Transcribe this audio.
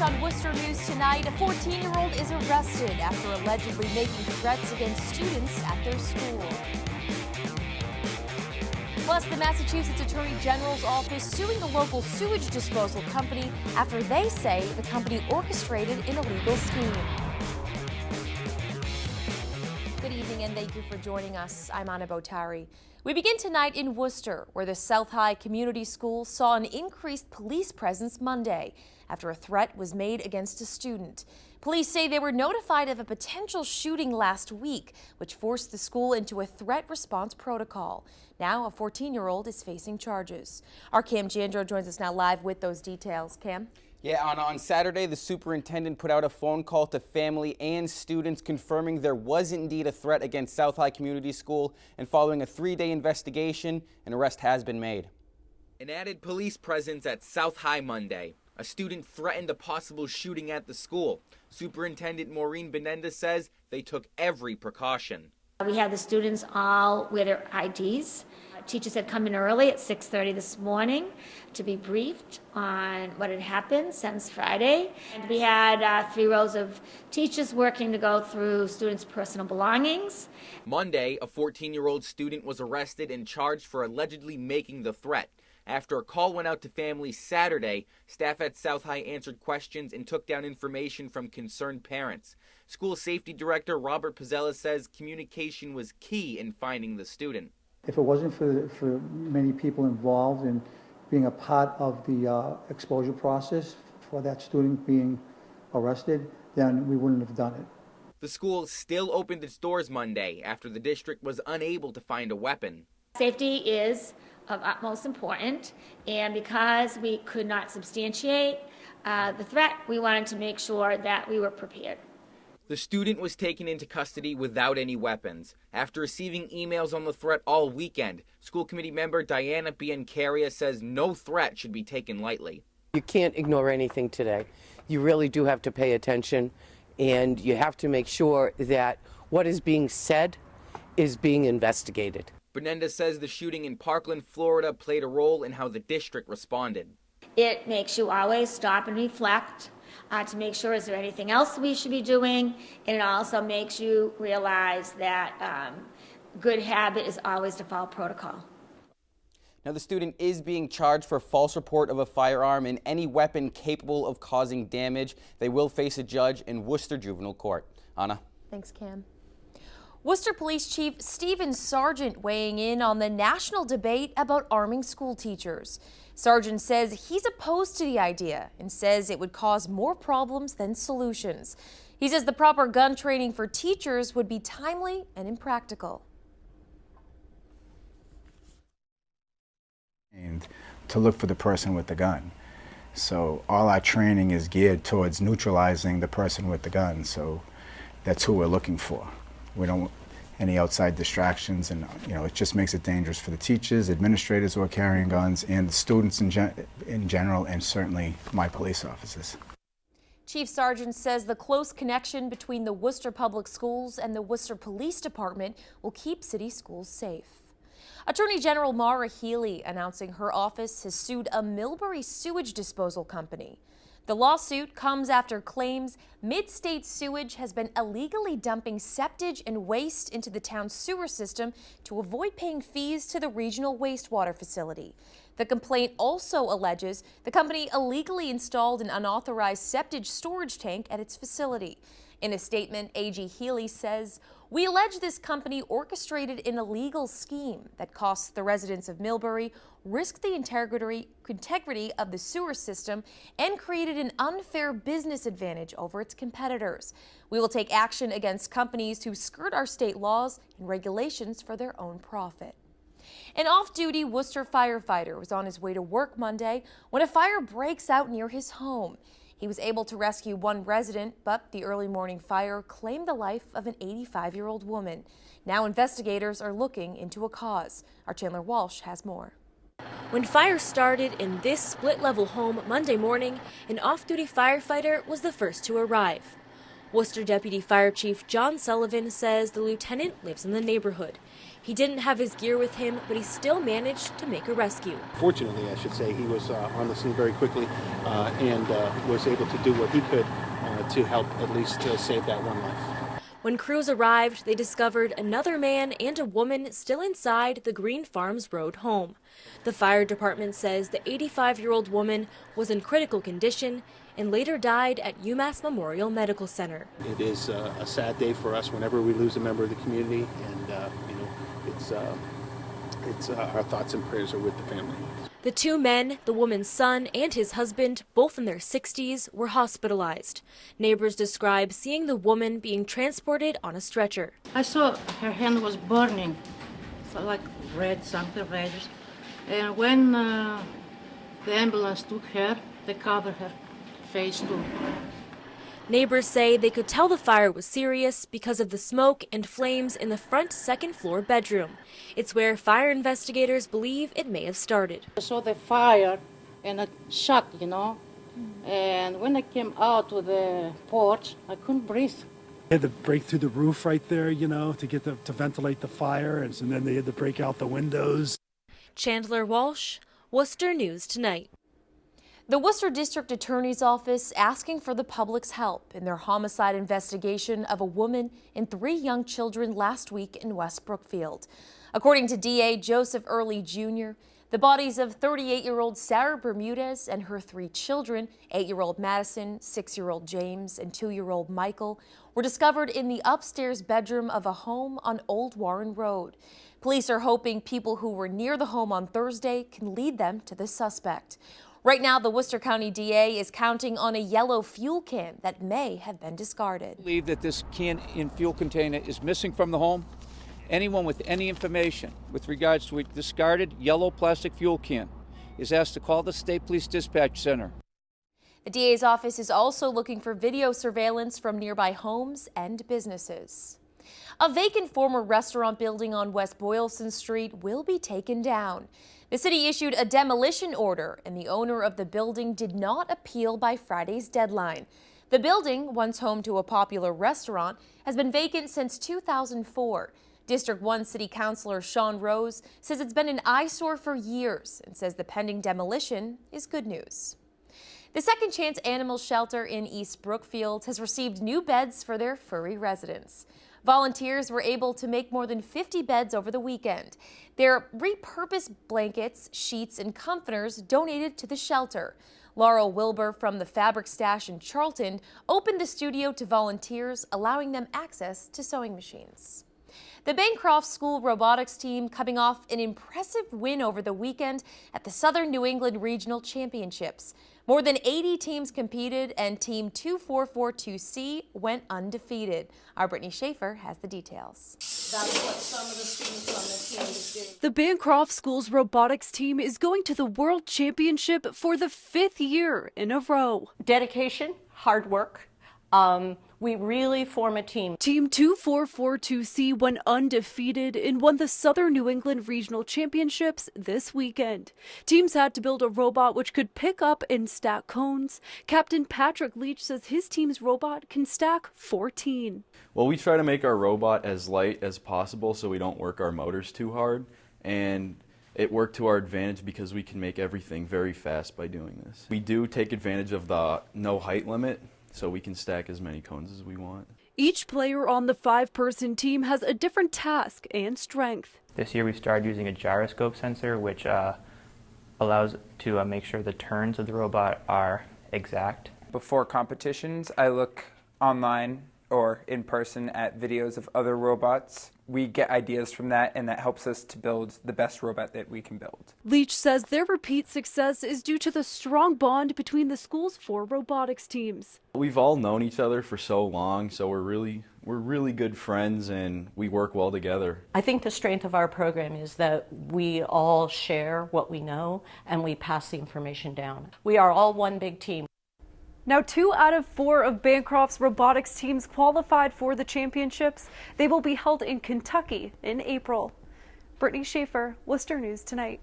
on Worcester News tonight. A 14-year-old is arrested after allegedly making threats against students at their school. Plus, the Massachusetts Attorney General's office suing the local sewage disposal company after they say the company orchestrated an illegal scheme. Good evening and thank you for joining us. I'm Anna Botari. We begin tonight in Worcester, where the South High Community School saw an increased police presence Monday after a threat was made against a student. Police say they were notified of a potential shooting last week, which forced the school into a threat response protocol. Now, a 14-year-old is facing charges. Our Cam Jandro joins us now live with those details. Cam? Yeah, Anna, on Saturday, the superintendent put out a phone call to family and students confirming there was indeed a threat against South High Community School, and following a 3-day investigation, an arrest has been made. An added police presence at South High Monday. A student threatened a possible shooting at the school. Superintendent Maureen says they took every precaution. We had the students all with their IDs. Teachers had come in early at 6:30 this morning to be briefed on what had happened since Friday. And we had 3 rows of teachers working to go through students' personal belongings. Monday, a 14-year-old student was arrested and charged for allegedly making the threat. After a call went out to families Saturday, staff at South High answered questions and took down information from concerned parents. School safety director Robert Pizzella says communication was key in finding the student. If it wasn't for many people involved in being a part of the exposure process for that student being arrested, then we wouldn't have done it. The school still opened its doors Monday after the district was unable to find a weapon. Safety is of utmost importance, and because we could not substantiate the threat, we wanted to make sure that we were prepared. The student was taken into custody without any weapons. After receiving emails on the threat all weekend, school committee member Diana Biancaria says no threat should be taken lightly. You can't ignore anything today. You really do have to pay attention, and you have to make sure that what is being said is being investigated. Benendez says the shooting in Parkland, Florida played a role in how the district responded. It makes you always stop and reflect to make sure is there anything else we should be doing, and it also makes you realize that good habit is always to follow protocol. Now, the student is being charged for false report of a firearm and any weapon capable of causing damage. They will face a judge in Worcester Juvenile Court. Anna? Thanks, Cam. Worcester Police Chief Stephen Sargent weighing in on the national debate about arming school teachers. Sargent says he's opposed to the idea and says it would cause more problems than solutions. He says the proper gun training for teachers would be timely and impractical. And to look for the person with the gun. So all our training is geared towards neutralizing the person with the gun. So that's who we're looking for. We don't want any outside distractions, and it just makes it dangerous for the teachers, administrators who are carrying guns, and the students in general, and certainly my police officers. Chief Sargent says the close connection between the Worcester Public Schools and the Worcester Police Department will keep city schools safe. Attorney General Maura Healey announcing her office has sued a Millbury sewage disposal company. The lawsuit comes after claims Mid-State Sewage has been illegally dumping septage and waste into the town's sewer system to avoid paying fees to the regional wastewater facility. The complaint also alleges the company illegally installed an unauthorized septage storage tank at its facility. In a statement, AG Healey says, "We allege this company orchestrated an illegal scheme that costs the residents of Millbury, risked the integrity of the sewer system, and created an unfair business advantage over its competitors. We will take action against companies who skirt our state laws and regulations for their own profit." An off-duty Worcester firefighter was on his way to work Monday when a fire breaks out near his home. He was able to rescue one resident, but the early morning fire claimed the life of an 85-year-old woman. Now investigators are looking into a cause. Our Chandler Walsh has more. When fire started in this split-level home Monday morning, an off-duty firefighter was the first to arrive. Worcester Deputy Fire Chief John Sullivan says the lieutenant lives in the neighborhood. He didn't have his gear with him, but he still managed to make a rescue. Fortunately, I should say, he was on the scene very quickly and was able to do what he could to help at least save that one life. When crews arrived, they discovered another man and a woman still inside the Green Farms Road home. The fire department says the 85-year-old woman was in critical condition and later died at UMass Memorial Medical Center. It is a sad day for us whenever we lose a member of the community, and our thoughts and prayers are with the family. The two men, the woman's son and his husband, both in their 60s, were hospitalized. Neighbors describe seeing the woman being transported on a stretcher. I saw her hand was burning, so like red, something red. And when the ambulance took her, they covered her face too. Neighbors say they could tell the fire was serious because of the smoke and flames in the front second-floor bedroom. It's where fire investigators believe it may have started. I saw the fire and a shock, and when I came out to the porch, I couldn't breathe. They had to break through the roof right there, to get to ventilate the fire, and then they had to break out the windows. Chandler Walsh, Worcester News Tonight. The Worcester District Attorney's Office asking for the public's help in their homicide investigation of a woman and 3 young children last week in West Brookfield. According to DA Joseph Early Jr., the bodies of 38-year-old Sarah Bermudez and her 3 children, 8-year-old Madison, 6-year-old James, and 2-year-old Michael, were discovered in the upstairs bedroom of a home on Old Warren Road. Police are hoping people who were near the home on Thursday can lead them to the suspect. Right now, the Worcester County DA is counting on a yellow fuel can that may have been discarded. I believe that this can and fuel container is missing from the home. Anyone with any information with regards to a discarded yellow plastic fuel can is asked to call the State Police Dispatch Center. The DA's office is also looking for video surveillance from nearby homes and businesses. A vacant former restaurant building on West Boylston Street will be taken down. The city issued a demolition order, and the owner of the building did not appeal by Friday's deadline. The building, once home to a popular restaurant, has been vacant since 2004. District 1 City Councilor Sean Rose says it's been an eyesore for years and says the pending demolition is good news. The Second Chance Animal Shelter in East Brookfield has received new beds for their furry residents. Volunteers were able to make more than 50 beds over the weekend. Their repurposed blankets, sheets, and comforters donated to the shelter. Laurel Wilbur from the Fabric Stash in Charlton opened the studio to volunteers, allowing them access to sewing machines. The Bancroft School Robotics team coming off an impressive win over the weekend at the Southern New England Regional Championships. More than 80 teams competed, and Team 2442C went undefeated. Our Brittany Schaefer has the details. That's what some of the students on the team is doing. The Bancroft School's robotics team is going to the World Championship for the 5th year in a row. Dedication, hard work. We really form a team. Team 2442C went undefeated and won the Southern New England Regional Championships this weekend. Teams had to build a robot which could pick up and stack cones. Captain Patrick Leach says his team's robot can stack 14. Well, we try to make our robot as light as possible so we don't work our motors too hard, and it worked to our advantage because we can make everything very fast by doing this. We do take advantage of the no height limit, so we can stack as many cones as we want. Each player on the 5-person team has a different task and strength. This year we started using a gyroscope sensor, which allows to make sure the turns of the robot are exact. Before competitions, I look online or in person at videos of other robots. We get ideas from that, and that helps us to build the best robot that we can build. Leach says their repeat success is due to the strong bond between the school's 4 robotics teams. We've all known each other for so long, so we're really good friends and we work well together. I think the strength of our program is that we all share what we know and we pass the information down. We are all one big team. Now, 2 out of 4 of Bancroft's robotics teams qualified for the championships. They will be held in Kentucky in April. Brittany Schaefer, Worcester News Tonight.